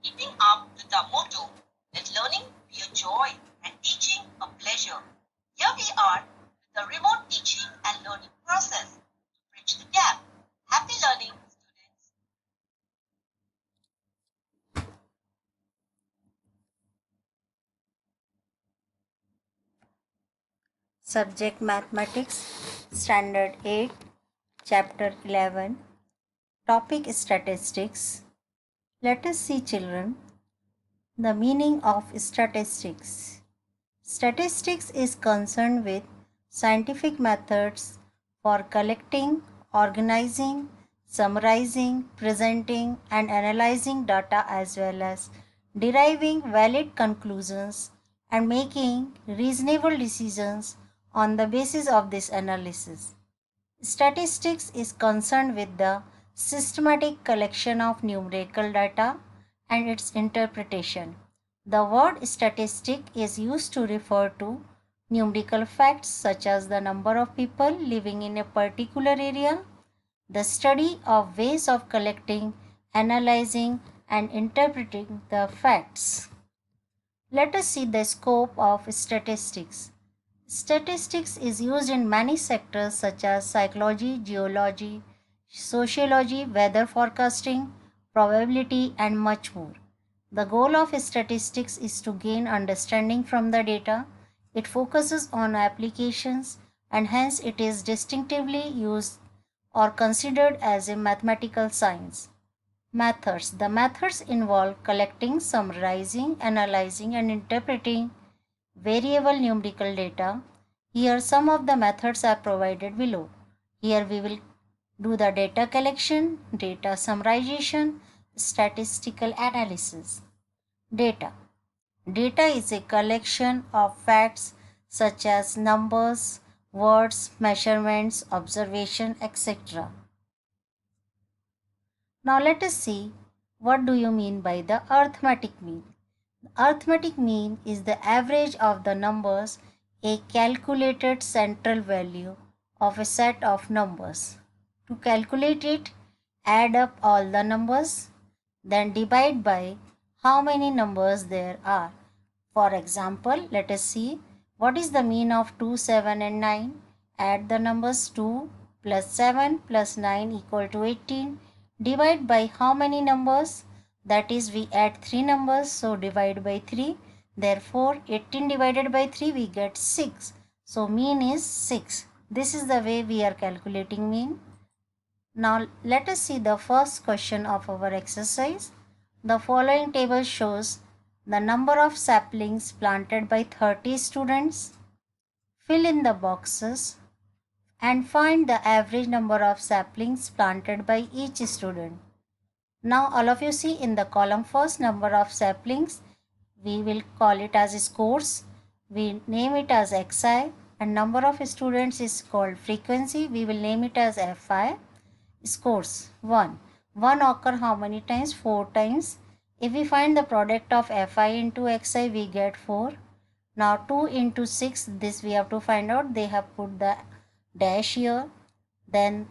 keeping up with the motto, let learning be a joy and teaching a pleasure. Here we are with the remote teaching and learning process to bridge the gap. Happy learning, students. Subject Mathematics, Standard 8, Chapter 11, Topic Statistics. Let us see, children, the meaning of statistics. Statistics is concerned with scientific methods for collecting, organizing, summarizing, presenting, and analyzing data as well as deriving valid conclusions and making reasonable decisions on the basis of this analysis. Statistics is concerned with the systematic collection of numerical data and its interpretation. The word statistic is used to refer to numerical facts such as the number of people living in a particular area, the study of ways of collecting, analyzing, and interpreting the facts. Let us see the scope of statistics. Statistics is used in many sectors such as psychology, geology, sociology, weather forecasting, probability, and much more. The goal of statistics is to gain understanding from the data. It focuses on applications and hence it is distinctively used or considered as a mathematical science. Methods. The methods involve collecting, summarizing, analyzing, and interpreting variable numerical data. Here some of the methods are provided below. Here we will do the data collection, data summarization, statistical analysis. Data. Data is a collection of facts such as numbers, words, measurements, observation, etc. Now let us see what do you mean by the arithmetic mean. Arithmetic mean is the average of the numbers, a calculated central value of a set of numbers. To calculate it, add up all the numbers, then divide by how many numbers there are. For example, let us see what is the mean of 2, 7 and 9. Add the numbers 2 plus 7 plus 9 equal to 18. Divide by how many numbers? That is, we add 3 numbers, so divide by 3. Therefore, 18 divided by 3 we get 6. So, mean is 6. This is the way we are calculating mean. Now, let us see the first question of our exercise. The following table shows the number of saplings planted by 30 students. Fill in the boxes and find the average number of saplings planted by each student. Now all of you see in the column first number of saplings, we will call it as scores. We name it as xi, and number of students is called frequency. We will name it as fi. Scores 1. 1 occur how many times? 4 times. If we find the product of fi into xi, we get 4. Now 2 into 6, this we have to find out. They have put the dash here. Then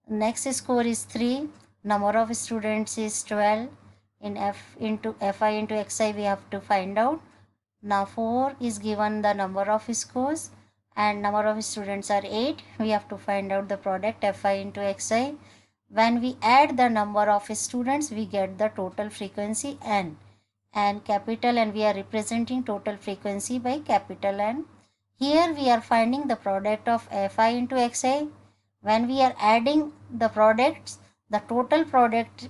next score is 3. Number of students is 12. In fi into xi we have to find out. Now 4 is given the number of scores and number of students are 8. We have to find out the product fi into xi. When we add the number of students, we get the total frequency n, and capital N, we are representing total frequency by capital N. Here we are finding the product of fi into xi. When we are adding the products, the total product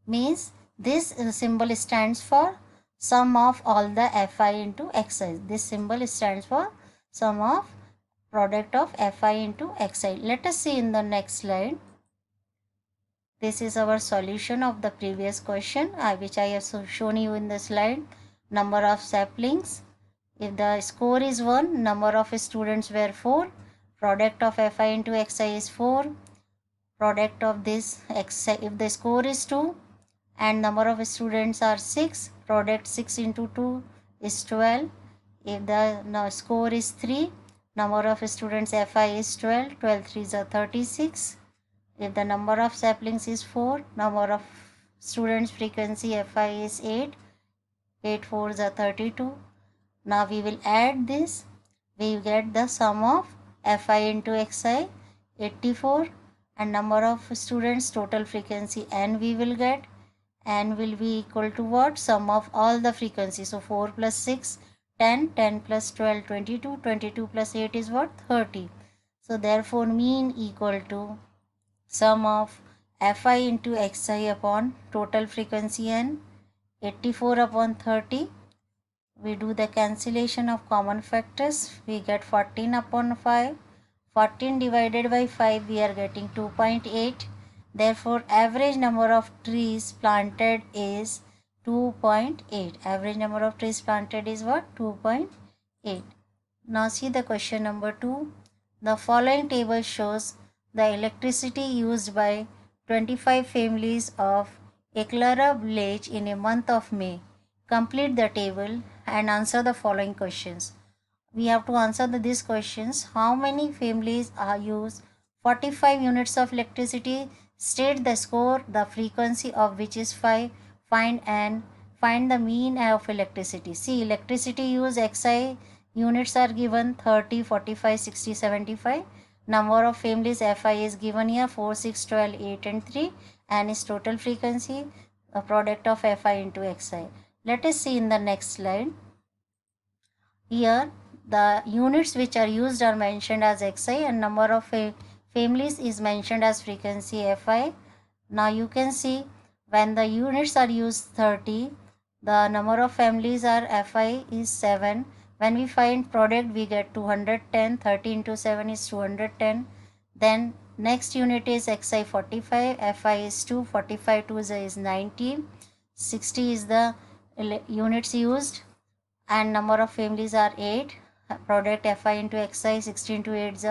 means this symbol stands for sum of all the fi into xi. This symbol stands for sum of product of fi into xi. Let us see in the next slide. This is our solution of the previous question which I have shown you in the slide. Number of saplings. If the score is 1, number of students were 4. Product of fi into xi is 4. Product of this xi, if the score is 2 and number of students are 6, product 6 into 2 is 12. If the score is 3, number of students fi is 12. 12 3s are 36. If the number of saplings is 4, number of students frequency Fi is 8. 8 fours are 32. Now we will add this. We get the sum of Fi into Xi 84, and number of students total frequency n we will get. N will be equal to what? Sum of all the frequencies. So 4 plus 6, 10, 10 plus 12, 22, 22 plus 8 is what? 30. So therefore mean equal to sum of Fi into Xi upon total frequency n, 84 upon 30. We do the cancellation of common factors. We get 14 upon 5. 14 divided by 5, we are getting 2.8. Therefore, average number of trees planted is 2.8. Average number of trees planted is what? 2.8. Now see the question number 2. The following table shows the electricity used by 25 families of Eklara village in a month of May. Complete the table and answer the following questions. We have to answer these questions. How many families are used 45 units of electricity? State the score, the frequency of which is 5. Find the mean of electricity. See, electricity use Xi units are given 30, 45, 60, 75. Number of families Fi is given here 4, 6, 12, 8 and 3, and is total frequency, a product of Fi into Xi. Let us see in the next slide. Here the units which are used are mentioned as Xi, and number of families is mentioned as frequency Fi. Now you can see when the units are used 30, the number of families are Fi is 7. When we find product, we get 210. 30 into 7 is 210. Then next unit is Xi 45. Fi is 2. 45 2 is 90. 60 is the units used, and number of families are 8. Product Fi into Xi 16 into 8 is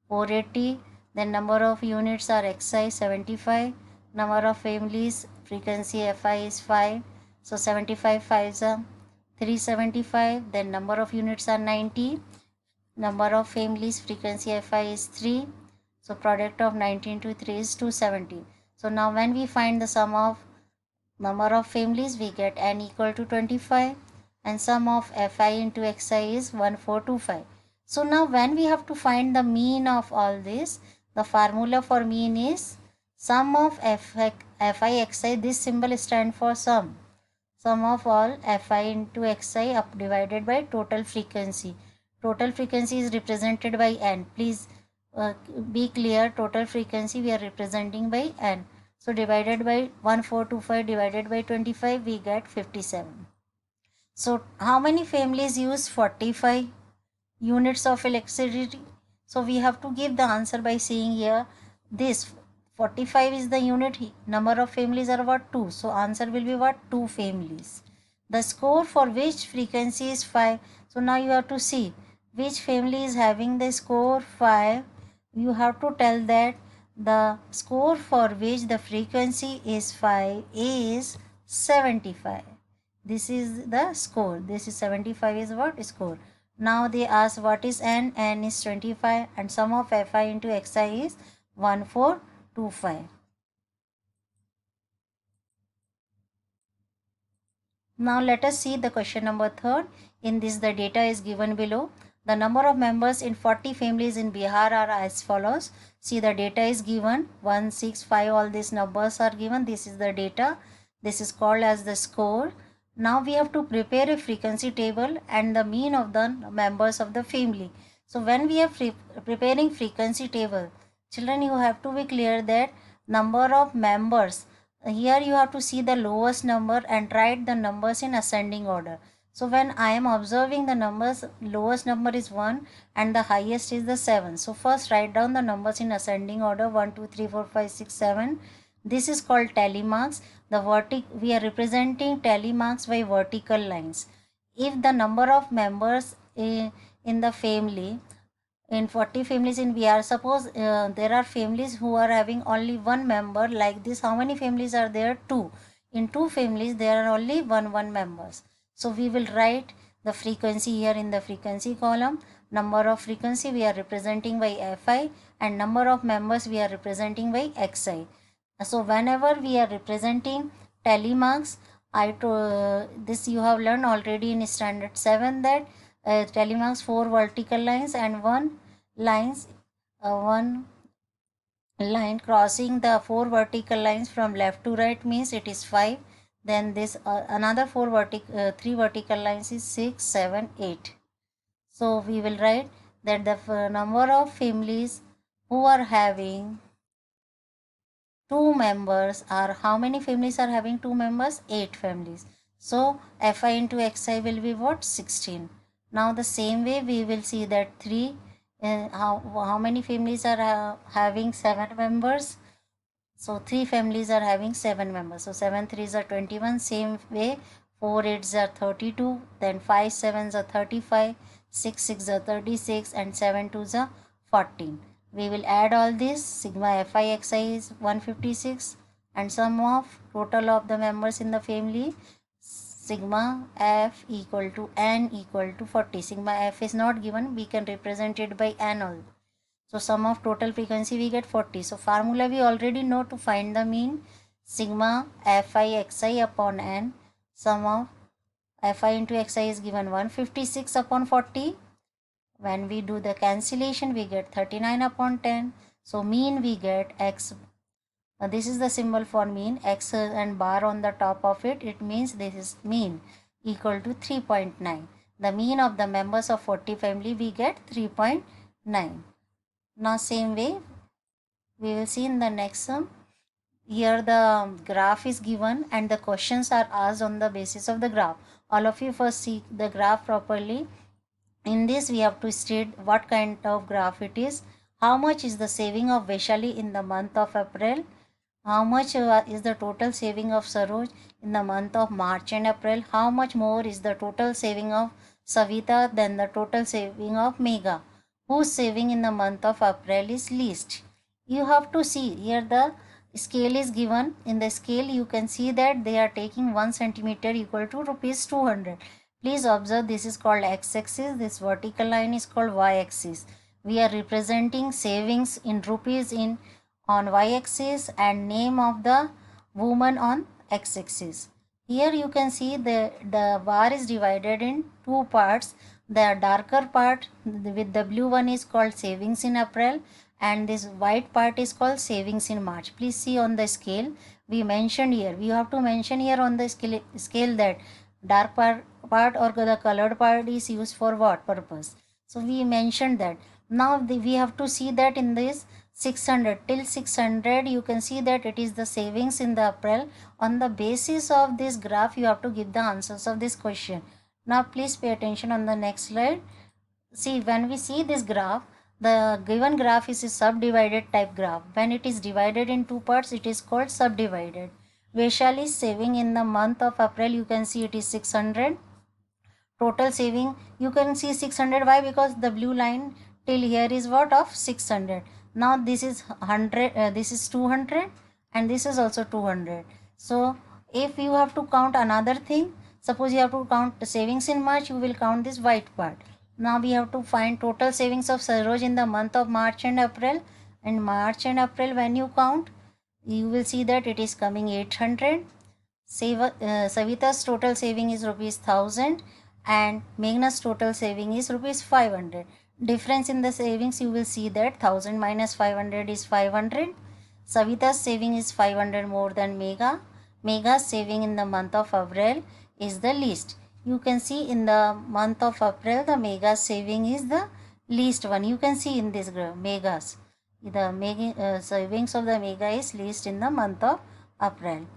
480. Then number of units are Xi 75. Number of families frequency Fi is 5. So 75 5 is 375. Then number of units are 90. Number of families frequency Fi is 3. So product of 90 into 3 is 270. So now when we find the sum of number of families, we get n equal to 25, and sum of Fi into Xi is 1425. So now when we have to find the mean of all this, the formula for mean is sum of Fi Xi. This symbol stands for sum. Sum of all Fi into Xi up divided by total frequency. Total frequency is represented by n. Please be clear, total frequency we are representing by n. So divided by 1425 divided by 25, we get 57. So how many families use 45 units of electricity? So we have to give the answer by saying here this 45 is the unit, number of families are what? 2. So answer will be what? 2 families. The score for which frequency is 5. So now you have to see which family is having the score 5. You have to tell that the score for which the frequency is 5 is 75. This is the score. This is 75 is what? Score. Now they ask what is n? N is 25, and sum of Fi into Xi is 1425. Now let us see the question number 3. In this the data is given below. The number of members in 40 families in Bihar are as follows. See, the data is given 1, 6, 5, all these numbers are given. This is the data. This is called as the score. Now we have to prepare a frequency table and the mean of the members of the family. So when we are preparing frequency table, children, you have to be clear that number of members, here you have to see the lowest number and write the numbers in ascending order. So when I am observing the numbers, lowest number is 1 and the highest is the 7. So first write down the numbers in ascending order 1, 2, 3, 4, 5, 6, 7. This is called tally marks. We are representing tally marks by vertical lines. If the number of members in the family, in 40 families in VR, suppose there are families who are having only one member like this. How many families are there? 2. In 2 families there are only one members. So we will write the frequency here in the frequency column. Number of frequency we are representing by Fi, and number of members we are representing by Xi. So whenever we are representing tally marks, this you have learned already in standard 7 that tally marks 4 vertical lines and one line crossing the 4 vertical lines from left to right means it is 5. Then this another 3 vertical lines is 6, 7, 8. So we will write that the number of families who are having 2 members are, how many families are having 2 members? 8 families. So fi into xi will be what? 16. Now the same way we will see that 3, how many families are having 7 members? So 3 families are having 7 members. So 7 3s are 21. Same way 4 8s are 32. Then 5 7s are 35. 6 6 are 36 and 7 2s are 14. We will add all this. Sigma fi xi is 156 and sum of total of the members in the family sigma f equal to n equal to 40. Sigma f is not given. We can represent it by n also. So sum of total frequency we get 40. So formula we already know to find the mean sigma fi xi upon n. Sum of fi into xi is given 156 upon 40. When we do the cancellation we get 39 upon 10. So mean we get x. This is the symbol for mean, x and bar on the top of it. It means this is mean equal to 3.9. The mean of the members of 40 family we get 3.9. Now same way we will see in the next sum. Here the graph is given and the questions are asked on the basis of the graph. All of you first see the graph properly. In this we have to state what kind of graph it is. How much is the saving of Vaishali in the month of April? How much is the total saving of Saroj in the month of March and April? How much more is the total saving of Savita than the total saving of Megha? Whose saving in the month of April is least? You have to see here the scale is given. In the scale you can see that they are taking 1 centimeter equal to rupees 200. Please observe this is called x-axis, this vertical line is called y-axis. We are representing savings in rupees on y-axis and name of the woman on x-axis. Here you can see the bar is divided in 2 parts. The darker part with the blue one is called savings in April and this white part is called savings in March. Please see on the scale we mentioned here. We have to mention here on the scale that dark part or the colored part is used for what purpose. So we mentioned that. Now we have to see that in this 600 till 600 you can see that it is the savings in the April. On the basis of this graph you have to give the answers of this question. Now please pay attention on the next slide. See, when we see this graph, the given graph is a subdivided type graph. When it is divided in 2 parts it is called subdivided. Vaishali's saving in the month of April you can see it is 600. Total saving you can see 600. Why? Because the blue line till here is what of 600. Now this is 100, this is 200 and this is also 200. So if you have to count another thing, suppose you have to count the savings in March, you will count this white part. Now we have to find total savings of Saroj in the month of March and April. In March and April when you count, you will see that it is coming 800. Savita's total saving is rupees 1000 and Meghna's total saving is rupees 500. Difference in the savings you will see that 1000 minus 500 is 500. Savita's saving is 500 more than Megha. Megha's saving in the month of April is the least. You can see in the month of April the Megha's saving is the least one. You can see in this graph Megha's. The savings of the Megha is least in the month of April.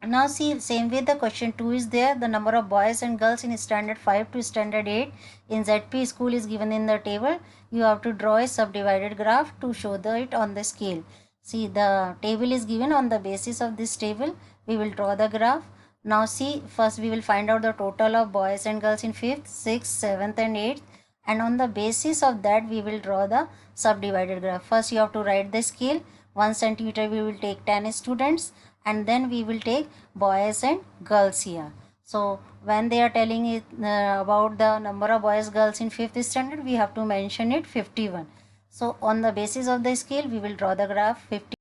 Now see, same way the question 2 is there. The number of boys and girls in standard 5 to standard 8 in ZP school is given in the table. You have to draw a subdivided graph to show it on the scale. See, the table is given. On the basis of this table we will draw the graph. Now see, first we will find out the total of boys and girls in 5th, 6th, 7th and 8th, and on the basis of that we will draw the subdivided graph. First you have to write the scale. 1 centimeter we will take 10 students and then we will take boys and girls here. So when they are telling it about the number of boys girls in 5th standard, we have to mention it 51. So on the basis of the scale, we will draw the graph. 50